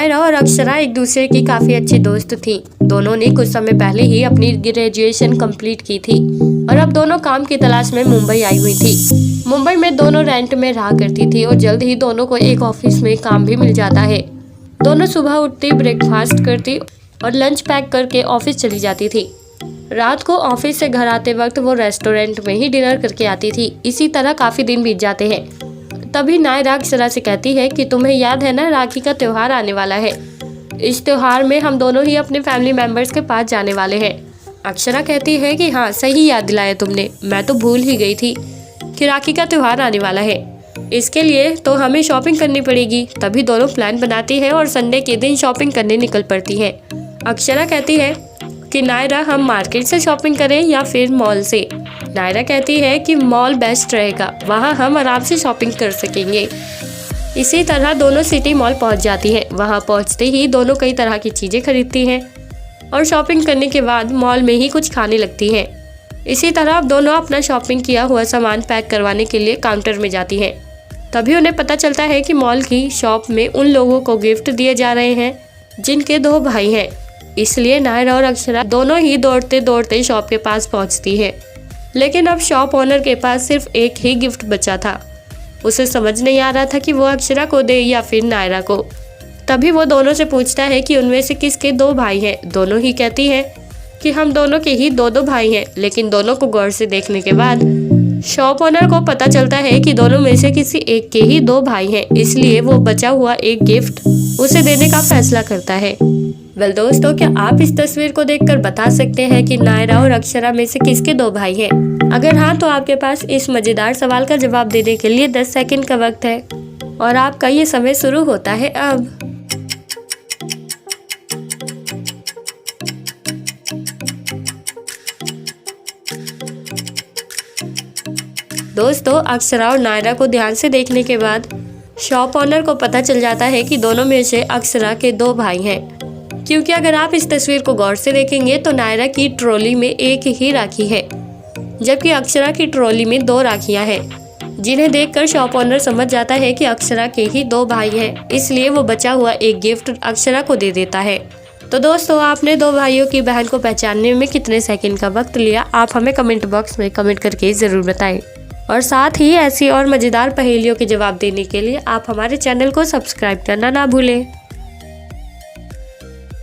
नायरा और अक्षरा एक दूसरे की काफी अच्छी दोस्त थी। दोनों ने कुछ समय पहले ही अपनी ग्रेजुएशन कंप्लीट की थी और अब दोनों काम की तलाश में मुंबई आई हुई थी। मुंबई में दोनों रेंट में रहा करती थी और जल्द ही दोनों को एक ऑफिस में काम भी मिल जाता है। दोनों सुबह उठती, ब्रेकफास्ट करती और लंच पैक करके ऑफिस चली जाती थी। रात को ऑफिस से घर आते वक्त वो रेस्टोरेंट में ही डिनर करके आती थी। इसी तरह काफी दिन बीत जाते हैं। तभी नायरा अक्षरा से कहती है कि तुम्हें याद है ना, राखी का त्योहार आने वाला है। इस त्योहार में हम दोनों ही अपने फैमिली मेंबर्स के पास जाने वाले हैं। अक्षरा कहती है कि हाँ, सही याद दिलाया तुमने, मैं तो भूल ही गई थी कि राखी का त्योहार आने वाला है। इसके लिए तो हमें शॉपिंग करनी पड़ेगी। तभी दोनों प्लान बनाती है और संडे के दिन शॉपिंग करने निकल पड़ती है। अक्षरा कहती है कि नायरा, हम मार्केट से शॉपिंग करें या फिर मॉल से। नायरा कहती है कि मॉल बेस्ट रहेगा, वहाँ हम आराम से शॉपिंग कर सकेंगे। इसी तरह दोनों सिटी मॉल पहुँच जाती हैं। वहाँ पहुँचते ही दोनों कई तरह की चीज़ें खरीदती हैं और शॉपिंग करने के बाद मॉल में ही कुछ खाने लगती हैं। इसी तरह अब दोनों अपना शॉपिंग किया हुआ सामान पैक करवाने के लिए काउंटर में जाती हैं। तभी उन्हें पता चलता है कि मॉल की शॉप में उन लोगों को गिफ्ट दिए जा रहे हैं जिनके 2 भाई हैं। इसलिए नायरा और अक्षरा दोनों ही दौड़ते दौड़ते शॉप के पास पहुंचती है। लेकिन अब शॉप ओनर के पास सिर्फ एक ही गिफ्ट बचा था। उसे समझ नहीं आ रहा था कि वो अक्षरा को दे या फिर नायरा को। तभी वो दोनों से पूछता है कि उनमें से किसके 2 भाई हैं। दोनों ही कहती हैं कि हम दोनों के ही 2 भाई हैं। लेकिन दोनों को गौर से देखने के बाद शॉप ओनर को पता चलता है कि दोनों में से किसी एक के ही 2 भाई हैं। इसलिए वो बचा हुआ एक गिफ्ट उसे देने का फैसला करता है। वेल दोस्तों, क्या आप इस तस्वीर को देखकर बता सकते हैं कि नायरा और अक्षरा में से किसके 2 भाई हैं? अगर हाँ, तो आपके पास इस मजेदार सवाल का जवाब देने के लिए 10 सेकंड का वक्त है और आपका ये समय शुरू होता है अब। दोस्तों, अक्षरा और नायरा को ध्यान से देखने के बाद शॉप ओनर को पता चल जाता है कि दोनों में से अक्षरा के 2 भाई हैं। क्योंकि अगर आप इस तस्वीर को गौर से देखेंगे तो नायरा की ट्रॉली में एक ही राखी है, जबकि अक्षरा की ट्रॉली में 2 राखियां हैं। जिन्हें देखकर शॉप ओनर समझ जाता है कि अक्षरा के ही 2 भाई हैं। इसलिए वो बचा हुआ एक गिफ्ट अक्षरा को दे देता है। तो दोस्तों, आपने 2 भाइयों की बहन को पहचानने में कितने सेकंड का वक्त लिया, आप हमें कमेंट बॉक्स में कमेंट करके ज़रूर बताएं। और साथ ही ऐसी और मज़ेदार पहेलियों के जवाब देने के लिए आप हमारे चैनल को सब्सक्राइब करना ना भूलें।